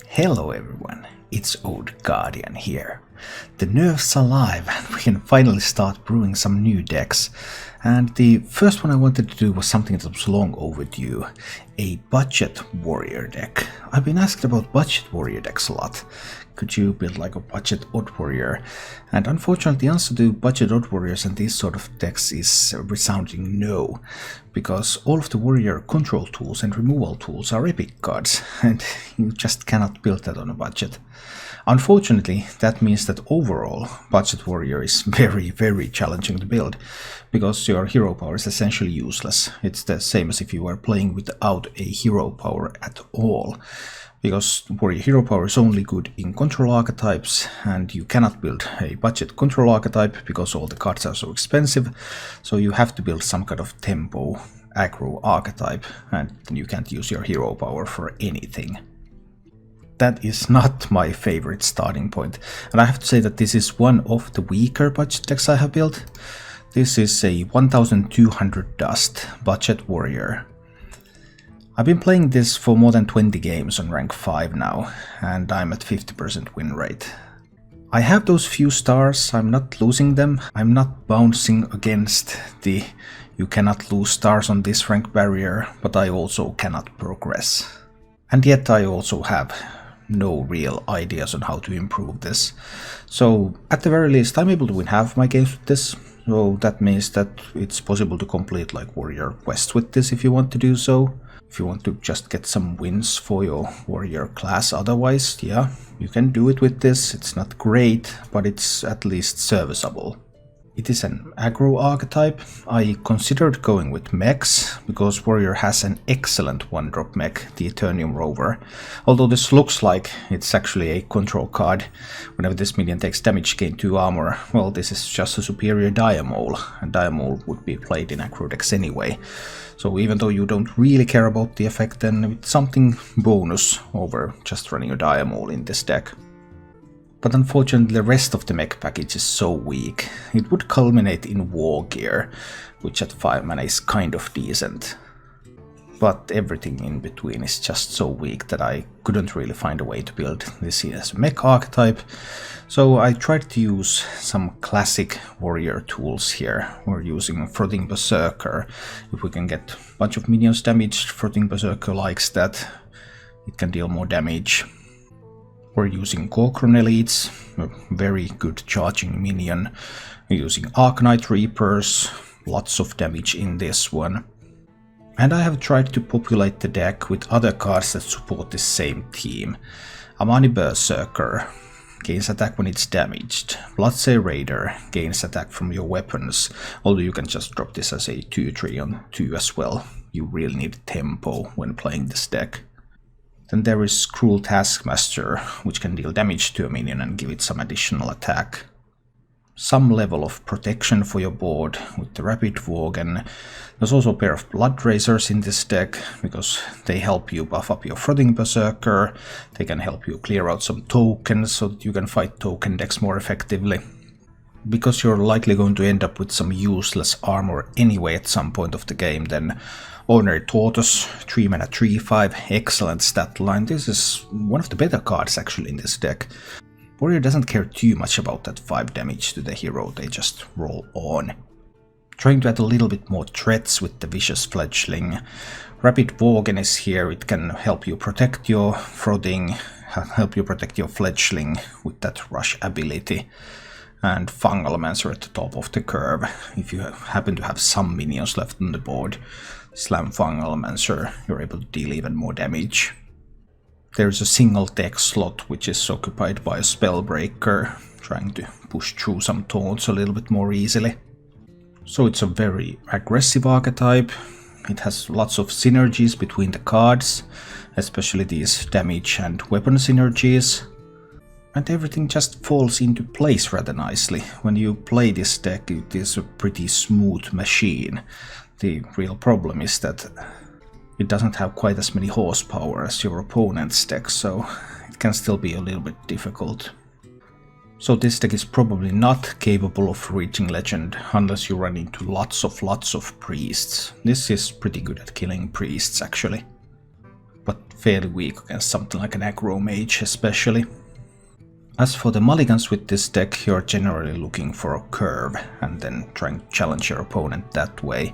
Hello everyone, it's Old Guardian here. The nerfs are live and we can finally start brewing some new decks. And the first one I wanted to do was something that was long overdue, a budget warrior deck. I've been asked about budget warrior decks a lot. Could you build like a budget odd warrior? And unfortunately the answer to budget odd warriors and these sort of decks is a resounding no, because all of the warrior control tools and removal tools are epic cards, and you just cannot build that on a budget. Unfortunately, that means that overall, budget warrior is very challenging to build, because your hero power is essentially useless. It's the same as if you were playing without a hero power at all, because warrior hero power is only good in control archetypes, and you cannot build a budget control archetype because all the cards are so expensive, so you have to build some kind of tempo aggro archetype, and then you can't use your hero power for anything. That is not my favorite starting point, and I have to say that this is one of the weaker budget decks I have built. This is a 1200 dust budget warrior. I've been playing this for more than 20 games on rank 5 now, and I'm at 50% win rate. I have those few stars, I'm not losing them, I'm not bouncing against the you cannot lose stars on this rank barrier, but I also cannot progress. And yet I also have no real ideas on how to improve this. So at the very least I'm able to win half my games with this, so that means that it's possible to complete like warrior quests with this if you want to do so. If you want to just get some wins for your warrior class otherwise, yeah, you can do it with this. It's not great, but it's at least serviceable. It is an aggro archetype. I considered going with mechs, because warrior has an excellent one-drop mech, the Eternium Rover. Although this looks like it's actually a control card. Whenever this minion takes damage, gain 2 armor, well, this is just a superior Diamole, and Diamole would be played in aggro decks anyway. So even though you don't really care about the effect, then it's something bonus over just running a Diamole in this deck. But unfortunately the rest of the mech package is so weak. It would culminate in War Gear, which at 5 mana is kind of decent. But everything in between is just so weak that I couldn't really find a way to build this as a mech archetype. So I tried to use some classic warrior tools here. We're using Frothing Berserker. If we can get a bunch of minions damaged, Frothing Berserker likes that. It can deal more damage. We're using Corcoran Elites, a very good charging minion. We're using Arcanite Reapers, lots of damage in this one. And I have tried to populate the deck with other cards that support this same theme. Amani Berserker gains attack when it's damaged. Bloodsay Raider gains attack from your weapons, although you can just drop this as a 2/3 on 2 as well. You really need tempo when playing this deck. Then there is Cruel Taskmaster, which can deal damage to a minion and give it some additional attack. Some level of protection for your board with the Rapid Worgen. There's also a pair of Blood Razors in this deck, because they help you buff up your Frothing Berserker. They can help you clear out some tokens so that you can fight token decks more effectively. Because you're likely going to end up with some useless armor anyway at some point of the game, then Ordinary Tortoise, 3 mana 3/5, excellent stat line. This is one of the better cards actually in this deck. Warrior doesn't care too much about that 5 damage to the hero, they just roll on. Trying to add a little bit more threats with the Vicious Fledgling. Rapid Worgen is here, it can help you protect your Frothing, help you protect your Fledgling with that rush ability. And Fungalmancer at the top of the curve. If you happen to have some minions left on the board, slam Fungalmancer, you're able to deal even more damage. There's a single deck slot which is occupied by a Spellbreaker, trying to push through some taunts a little bit more easily. So it's a very aggressive archetype. It has lots of synergies between the cards, especially these damage and weapon synergies. And everything just falls into place rather nicely. When you play this deck, it is a pretty smooth machine. The real problem is that it doesn't have quite as many horsepower as your opponent's deck, so it can still be a little bit difficult. So this deck is probably not capable of reaching Legend unless you run into lots of priests. This is pretty good at killing priests actually. But fairly weak against something like an aggro mage especially. As for the mulligans with this deck, you're generally looking for a curve and then trying to challenge your opponent that way.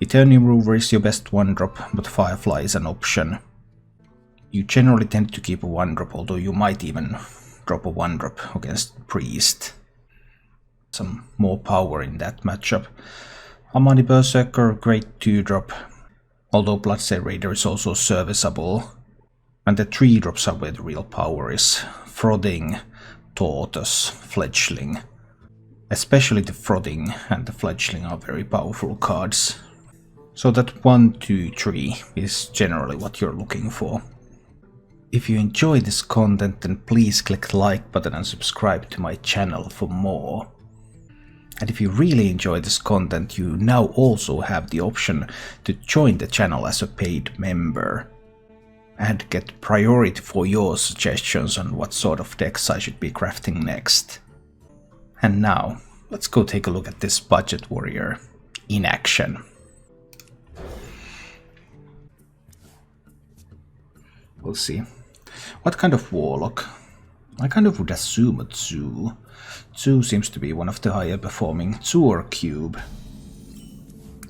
Eternium Rover is your best 1-drop, but Firefly is an option. You generally tend to keep a 1-drop, although you might even drop a 1-drop against Priest. Some more power in that matchup. Amani Berserker, great 2-drop, although Bloodstained Raider is also serviceable. And the 3-drops are where the real power is. Frothing, Tortoise, Fledgling. Especially the Frothing and the Fledgling are very powerful cards. So that 1, 2, 3 is generally what you're looking for. If you enjoy this content, then please click the like button and subscribe to my channel for more. And if you really enjoy this content, you now also have the option to join the channel as a paid member and get priority for your suggestions on what sort of decks I should be crafting next. And now, let's go take a look at this budget warrior in action. We'll see. What kind of Warlock? I kind of would assume a Zoo. Zoo seems to be one of the higher performing. Zoo or Cube?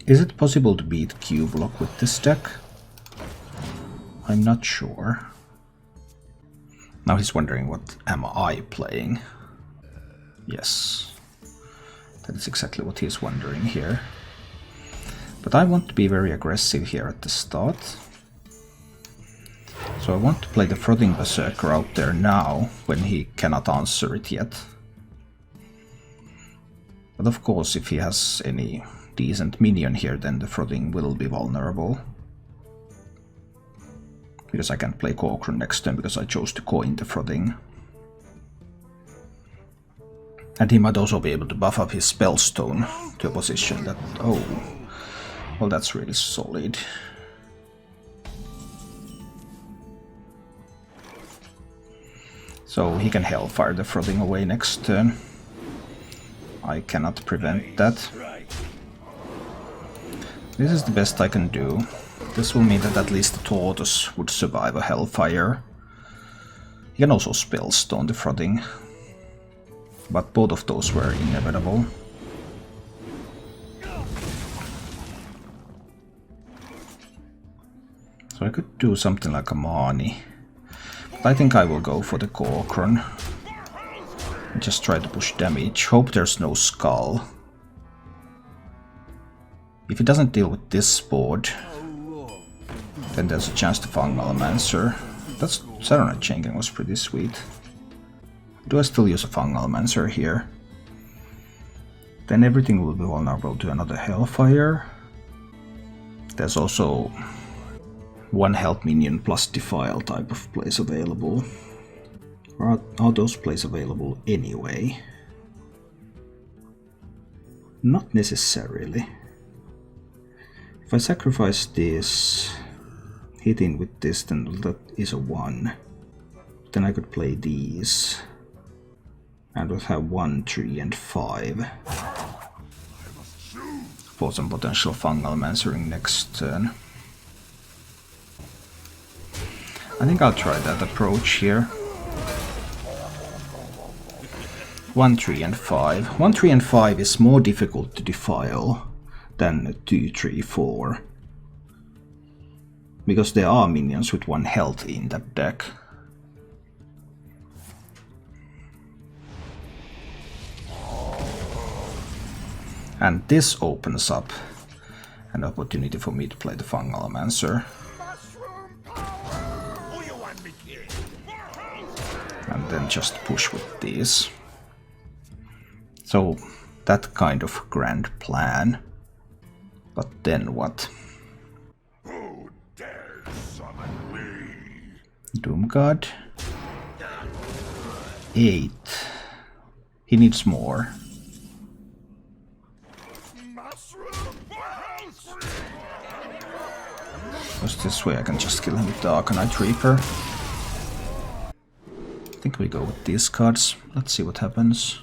Is it possible to beat Cubelock with this deck? I'm not sure. Now he's wondering, what am I playing? Yes, that is exactly what he's wondering here. But I want to be very aggressive here at the start. So I want to play the Frothing Berserker out there now, when he cannot answer it yet. But of course, if he has any decent minion here, then the Frothing will be vulnerable. Because I can't play Corcoran next turn because I chose to coin the Frothing. And he might also be able to buff up his Spellstone to a position that... oh, well, that's really solid. So he can Hellfire the Frothing away next turn. I cannot prevent that. This is the best I can do. This will mean that at least the Tortoise would survive a Hellfire. He can also Spellstone the Frothing, but both of those were inevitable. So I could do something like a Mani, but I think I will go for the Corcoran. Just try to push damage, hope there's no Skull. If he doesn't deal with this board, then there's a chance to Fungal Mancer. That Serenade Chain Gang was pretty sweet. Do I still use a Fungal Mancer here? Then everything will be vulnerable to another Hellfire. There's also 1 health minion plus Defile type of plays available. Or are those plays available anyway? Not necessarily. If I sacrifice this, hitting with this, then that is a 1. Then I could play these. And we'll have 1, 3, and 5. For some potential Fungal Mancering next turn. I think I'll try that approach here. 1, 3, and 5. 1, 3, and 5 is more difficult to defile than 2, 3, 4. Because there are minions with 1 health in that deck. And this opens up an opportunity for me to play the Fungal Mancer. And then just push with these. So that kind of grand plan. But then what? Who dares summon me? Doomguard. 8. He needs more. Just this way I can just kill him with the Arcanite Reaper. I think we go with these cards. Let's see what happens.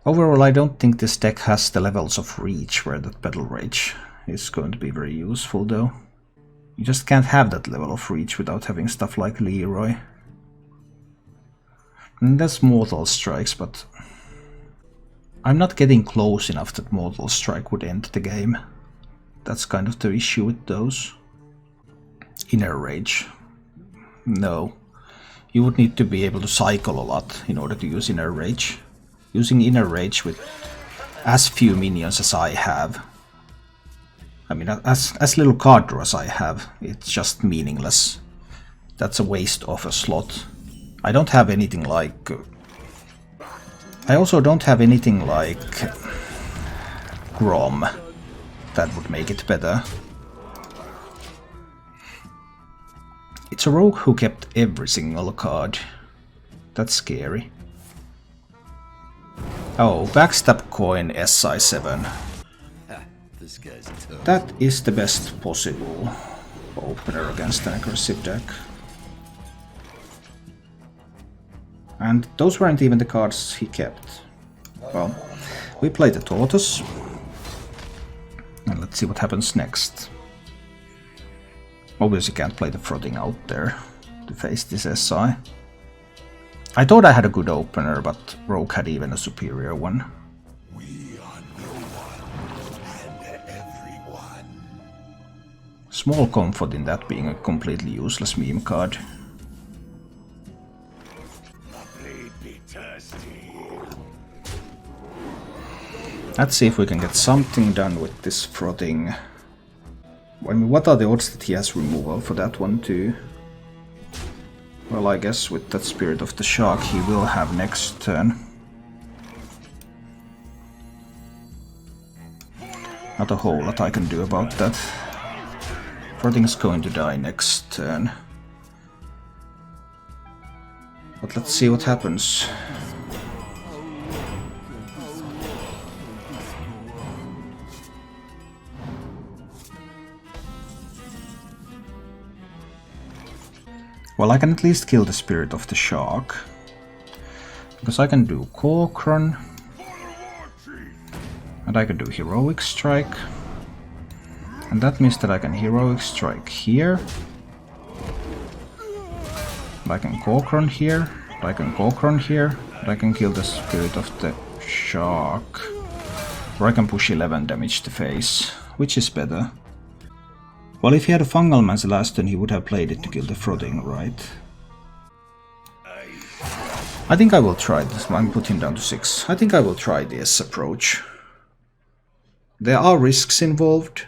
Overall, I don't think this deck has the levels of reach where that Battle Rage is going to be very useful though. You just can't have that level of reach without having stuff like Leroy. And there's Mortal Strikes, but I'm not getting close enough that Mortal Strike would end the game. That's kind of the issue with those. Inner Rage. No. You would need to be able to cycle a lot in order to use Inner Rage. Using Inner Rage with as few minions as I have, I mean, as little card draw as I have, it's just meaningless. That's a waste of a slot. I don't have anything like... I also don't have anything like Grom that would make it better. It's a rogue who kept every single card. That's scary. Oh, backstab coin SI7. This guy's tough. That is the best possible opener against an aggressive deck. And those weren't even the cards he kept. Well, we play the Tortoise. And let's see what happens next. Obviously can't play the Frothing out there to face this SI. I thought I had a good opener, but Rogue had even a superior one. We are no one and everyone. Small comfort in that being a completely useless meme card. Be thirsty. Let's see if we can get something done with this Frothing. I mean, what are the odds that he has removal for that one too? Well, I guess with that Spirit of the Shark he will have next turn. Not a whole lot I can do about that. Frothing's going to die next turn. But let's see what happens. Well, I can at least kill the Spirit of the Shark. Because I can do Corkron. And I can do Heroic Strike. And that means that I can Heroic Strike here. And I can Corkron here. And I can Corkron here. And I can kill the Spirit of the Shark. Or I can push 11 damage to face. Which is better? Well, if he had a Fungal Man's last turn, he would have played it to kill the Frothing, right? I think I will try this one, put him down to 6. I think I will try this approach. There are risks involved.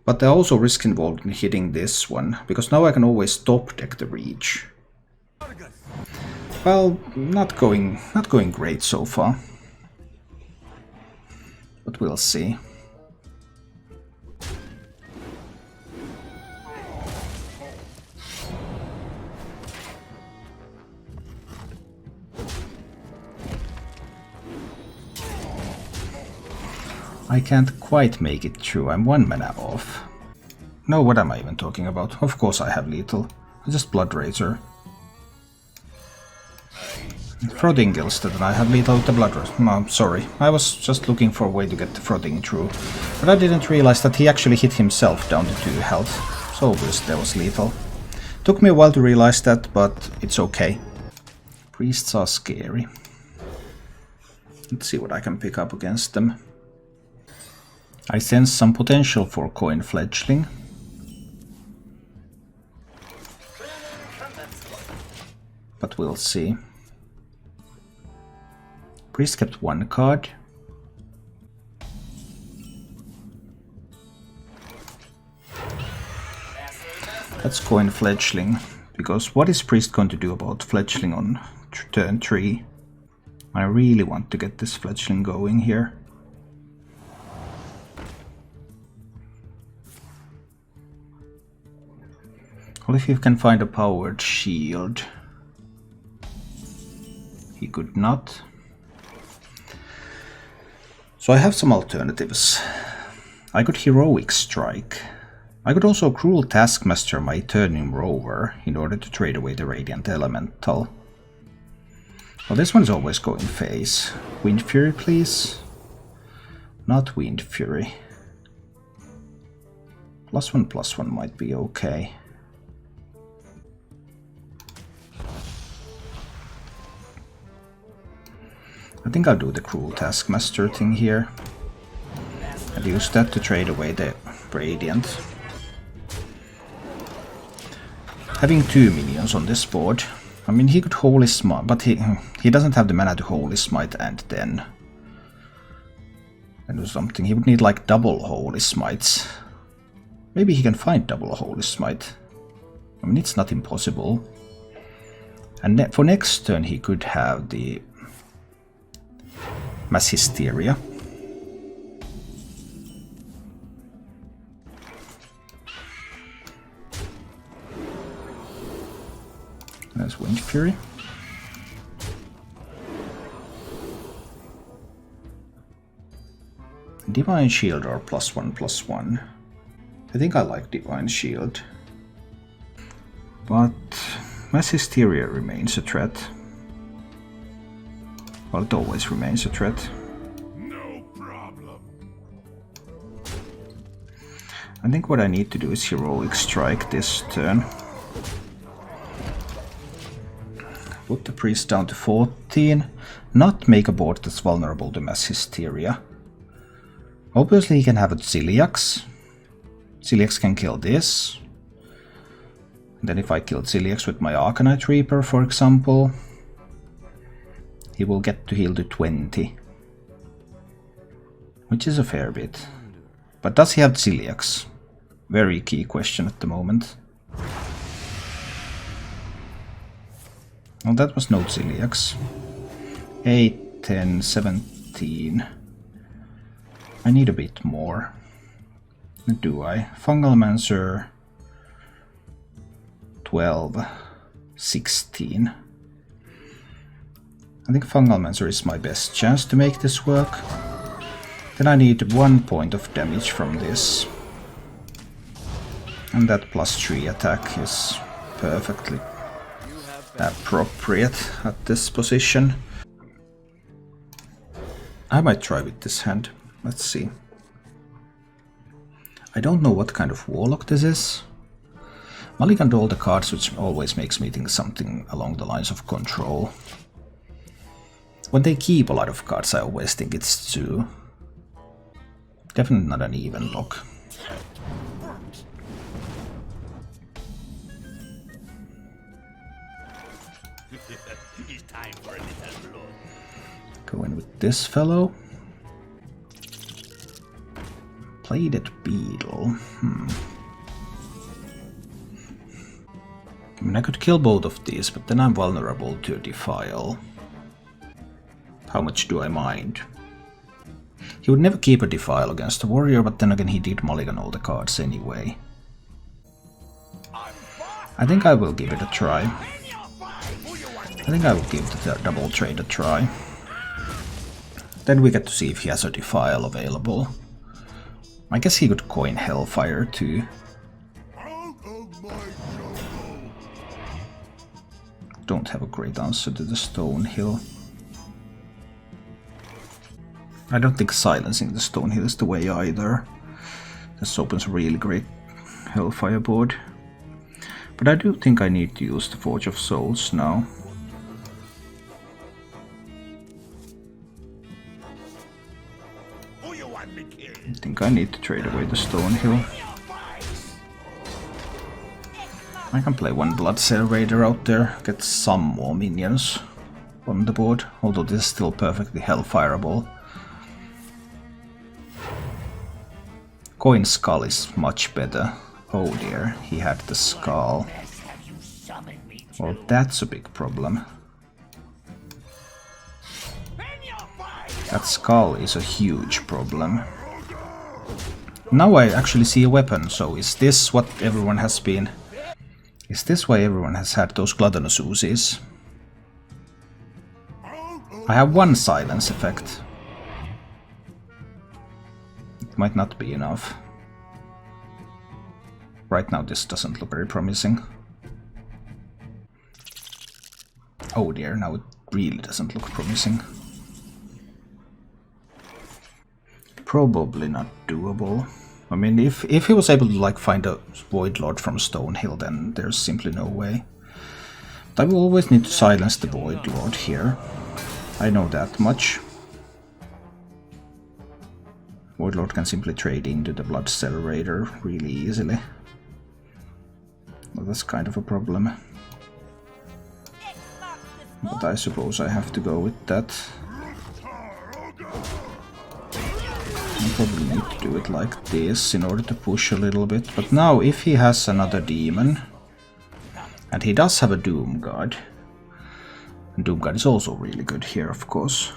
But there are also risks involved in hitting this one, because now I can always top deck the Reach. Well, not going great so far. But we'll see. I can't quite make it through, I'm 1 mana off. No, what am I even talking about? Of course I have lethal. I just Blood Razor. Frothing Gilstead and I have lethal with the Blood Razor. No, sorry. I was just looking for a way to get the Frothing through. But I didn't realize that he actually hit himself down to 2 health. So obviously there was lethal. Took me a while to realize that, but it's okay. Priests are scary. Let's see what I can pick up against them. I sense some potential for Coin Fledgling. But we'll see. Priest kept 1 card. That's Coin Fledgling. Because what is Priest going to do about Fledgling on turn 3? I really want to get this Fledgling going here. Well, if you can find a powered shield. He could not. So I have some alternatives. I could Heroic Strike. I could also Cruel Taskmaster my Turning Rover in order to trade away the Radiant Elemental. Well, this one is always going face. Wind Fury, please. Not Wind Fury. +1/+1 might be okay. I think I'll do the Cruel Taskmaster thing here. And use that to trade away the Radiant. Having 2 minions on this board. I mean, he could Holy Smite, but he doesn't have the mana to Holy Smite and then do something. He would need like double Holy Smites. Maybe he can find double Holy Smite. I mean, it's not impossible. And for next turn he could have the Mass Hysteria. There's Wind Fury. Divine Shield or +1/+1. I think I like Divine Shield. But Mass Hysteria remains a threat. Well, it always remains a threat. No problem. I think what I need to do is Heroic Strike this turn. Put the priest down to 14. Not make a board that's vulnerable to Mass Hysteria. Obviously he can have a Zoolock. Zoolock can kill this. And then if I kill Zoolock with my Arcanite Reaper, for example, he will get to heal to 20. Which is a fair bit. But does he have Zoolock? Very key question at the moment. Well, that was no Zoolock. 8, 10, 17. I need a bit more. Do I? Fungalmancer 12, 16. I think Fungalmancer is my best chance to make this work. Then I need 1 point of damage from this. And that +3 attack is perfectly appropriate at this position. I might try with this hand. Let's see. I don't know what kind of Warlock this is. Mulliganed all the cards, which always makes me think something along the lines of Control. When they keep a lot of cards, I always think it's 2. Definitely not an even lock. Go in with this fellow. Plated Beetle. I mean, I could kill both of these, but then I'm vulnerable to Defile. How much do I mind? He would never keep a Defile against a warrior, but then again he did mulligan all the cards anyway. I think I will give it a try. I think I will give the double trade a try. Then we get to see if he has a Defile available. I guess he could coin Hellfire too. Don't have a great answer to the Stonehill. I don't think silencing the Stonehill is the way either. This opens a really great Hellfire board. But I do think I need to use the Forge of Souls now. I think I need to trade away the Stonehill. I can play one Bloodsail Raider out there, get some more minions on the board, although this is still perfectly Hellfireable. Coin Skull is much better. Oh dear, he had the Skull. Well, that's a big problem. That Skull is a huge problem. Now I actually see a weapon, so is this what everyone has been... Is this why everyone has had those Gluttonous Uzis? I have one silence effect. It might not be enough. Right now this doesn't look very promising. Oh dear, now it really doesn't look promising. Probably not doable. I mean, if he was able to like find a Void Lord from Stonehill, then there's simply no way. But I will always need to silence the Void Lord here. I know that much. Void Lord can simply trade into the Blood Accelerator really easily. Well, that's kind of a problem. But I suppose I have to go with that. I probably need to do it like this in order to push a little bit. But now if he has another demon, and he does have a Doom Guard, and Doom Guard is also really good here, of course.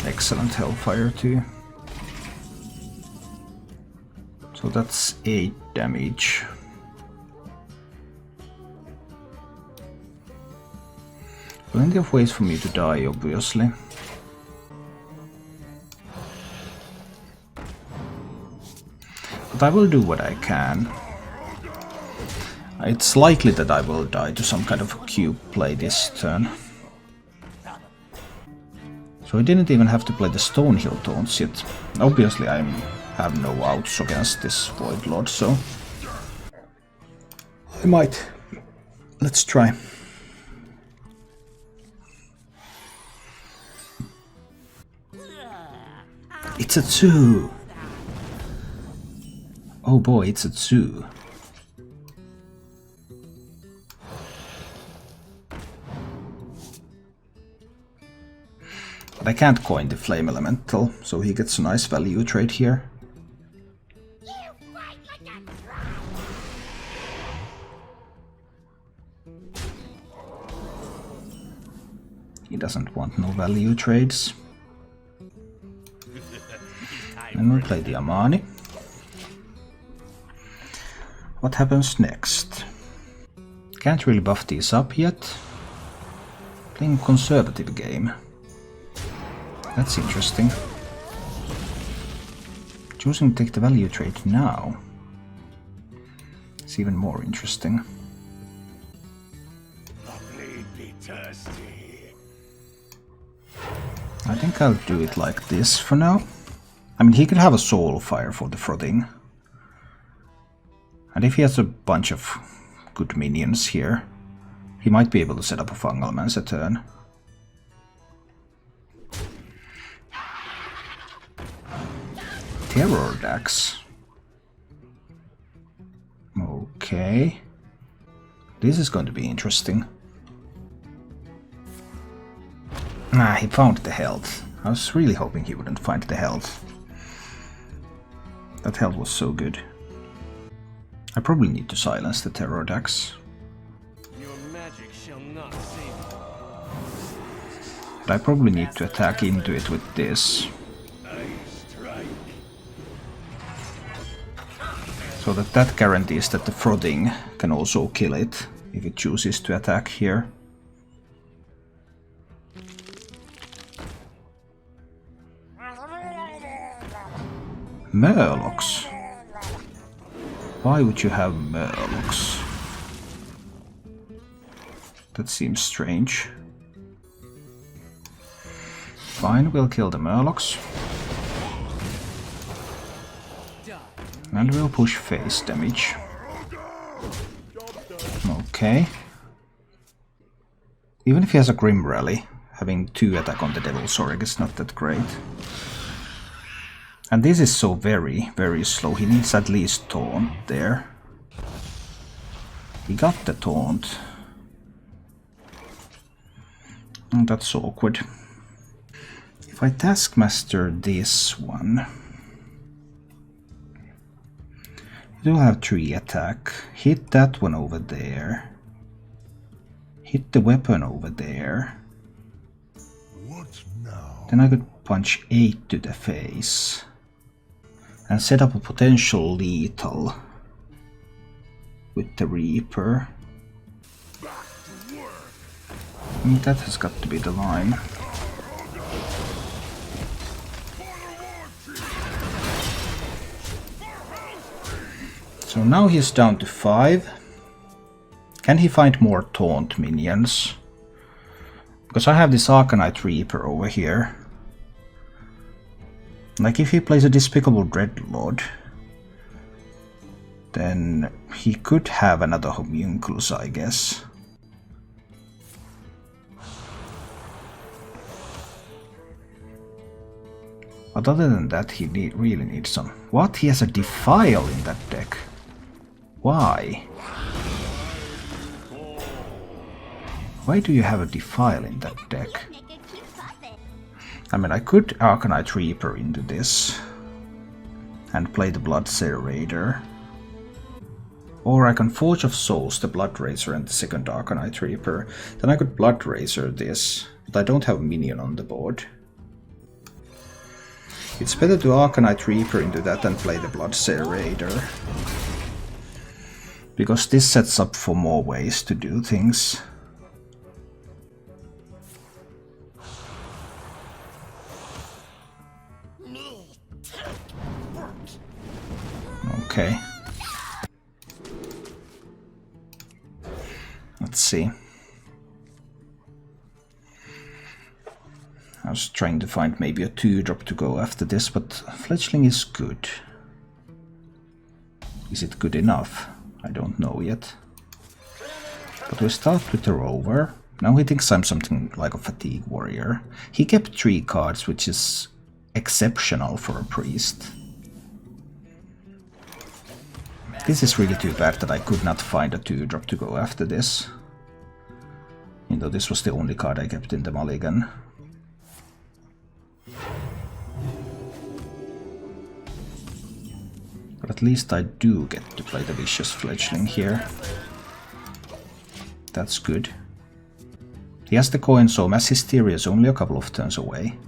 Excellent Hellfire too. So that's 8 damage. Plenty of ways for me to die, obviously. But I will do what I can. It's likely that I will die to some kind of cube play this turn. So I didn't even have to play the Stonehill taunts yet. Obviously I have no outs against this Void Lord, so I might. Let's try. It's a 2! Oh boy, it's a 2. But I can't coin the Flame Elemental, so he gets a nice value trade here. He doesn't want no value trades. And we'll play the Amani. What happens next? Can't really buff these up yet. Playing conservative game. That's interesting. Choosing to take the value trade now. It's even more interesting. I think I'll do it like this for now. I mean, he could have a Soul Fire for the Frothing. And if he has a bunch of good minions here, he might be able to set up a Fungal Man's a turn. Terror Dax. Okay. This is going to be interesting. Ah, he found the health. I was really hoping he wouldn't find the health. That health was so good. I probably need to silence the Terror Dax. Your magic shall not save you. But I probably need to attack into it with this. So that guarantees that the Frothing can also kill it if it chooses to attack here. Murlocs? Why would you have Murlocs? That seems strange. Fine, we'll kill the Murlocs. And we'll push face damage. Okay. Even if he has a Grim Rally, having 2 attack on the Devil Sorg is not that great. And this is so very, very slow. He needs at least Taunt there. He got the Taunt. And that's awkward. If I Taskmaster this one... It will have 3 attack. Hit that one over there. Hit the weapon over there. What now? Then I could punch 8 to the face. And set up a potential lethal with the Reaper. That has got to be the line. So now he's down to 5. Can he find more Taunt minions? Because I have this Arcanite Reaper over here. Like if he plays a Despicable Dreadlord, then he could have another Homunculus, I guess. But other than that, he really needs some... What? He has a Defile in that deck? Why? Why do you have a Defile in that deck? I mean, I could Arcanite Reaper into this and play the Bloodseer Raider. Or I can Forge of Souls, the Bloodraiser and the second Arcanite Reaper. Then I could Bloodraiser this, but I don't have a minion on the board. It's better to Arcanite Reaper into that and play the Bloodseer Raider. Because this sets up for more ways to do things. Okay. Let's see. I was trying to find maybe a 2-drop to go after this, but Fledgling is good. Is it good enough? I don't know yet. But we start with the Rover. Now he thinks I'm something like a Fatigue Warrior. He kept 3 cards, which is exceptional for a priest. This is really too bad that I could not find a 2-drop to go after this. Even though this was the only card I kept in the mulligan. But at least I do get to play the Vicious Fledgling here. That's good. He has the coin, so Mass Hysteria is only a couple of turns away.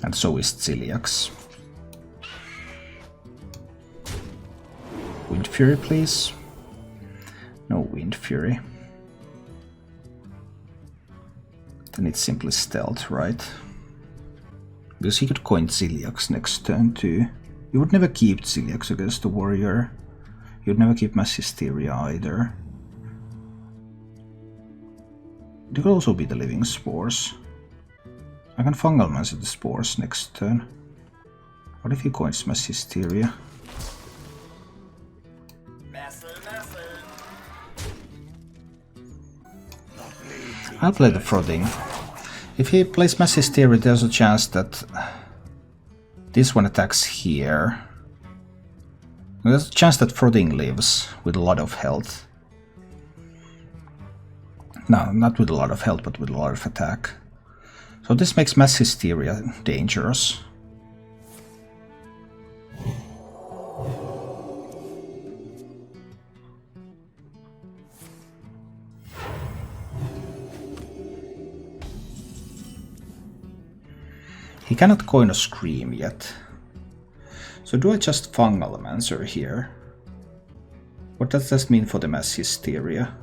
And so is Zoolock. Wind Fury, please. No Wind Fury. Then it's simply Stealth, right? Because he could coin Zoolock next turn too. You would never keep Zoolock against the Warrior. You'd never keep Mass Hysteria either. It could also be the Living Spores. I can Fungal Mancer the Spores next turn. What if he coins Mass Hysteria? I'll play the Frothing. If he plays Mass Hysteria, there's a chance that this one attacks here. There's a chance that Frothing lives with a lot of health. No, not with a lot of health, but with a lot of attack. So this makes Mass Hysteria dangerous. He cannot coin a Scream yet. So do I just Fungal Mancer here? What does this mean for the Mass Hysteria?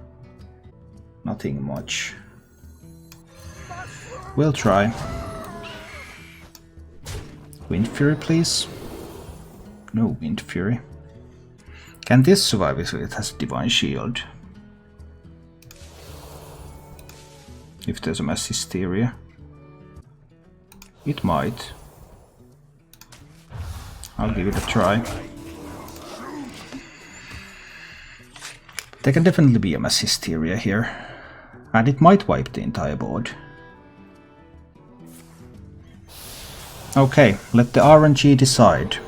Nothing much. We'll try. Wind Fury, please. No Wind Fury. Can this survive if it has Divine Shield? If there's a Mass Hysteria. It might. I'll give it a try. There can definitely be a Mass Hysteria here. And it might wipe the entire board. Okay, let the RNG decide.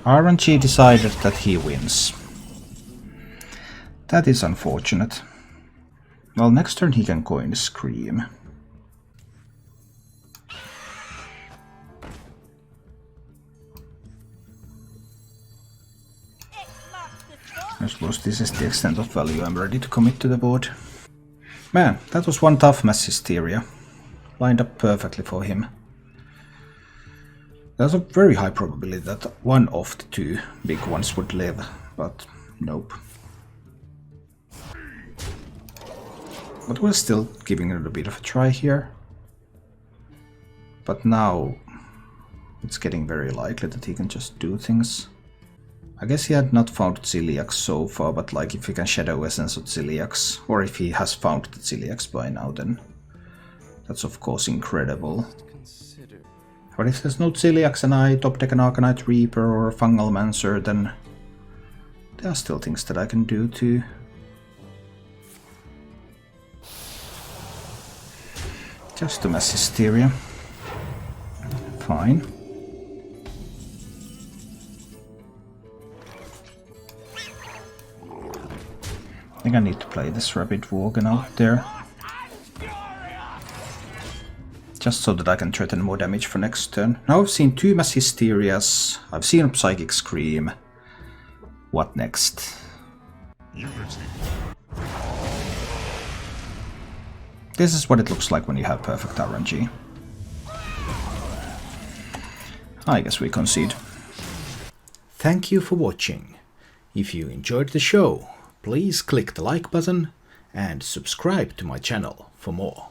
RNG decided that he wins. That is unfortunate. Well, next turn he can coin Scream. I suppose this is the extent of value I'm ready to commit to the board. Man, that was one tough Mass Hysteria. Lined up perfectly for him. There's a very high probability that one of the 2 big ones would live, but nope. But we're still giving it a bit of a try here. But now it's getting very likely that he can just do things. I guess he had not found Zoolock so far, but like if he can Shadow Essence of Zoolock, or if he has found the Zoolock by now, then that's of course incredible. Consider. But if there's no Zoolock and I top deck an Arcanite Reaper or a Fungal Mancer, then there are still things that I can do too. Just to Mass Hysteria. Fine. I think I need to play this Rapid Worgen out there. Just so that I can threaten more damage for next turn. Now I've seen 2 Mass Hysterias, I've seen a Psychic Scream. What next? Unity. This is what it looks like when you have perfect RNG. I guess we concede. Thank you for watching. If you enjoyed the show, please click the like button and subscribe to my channel for more.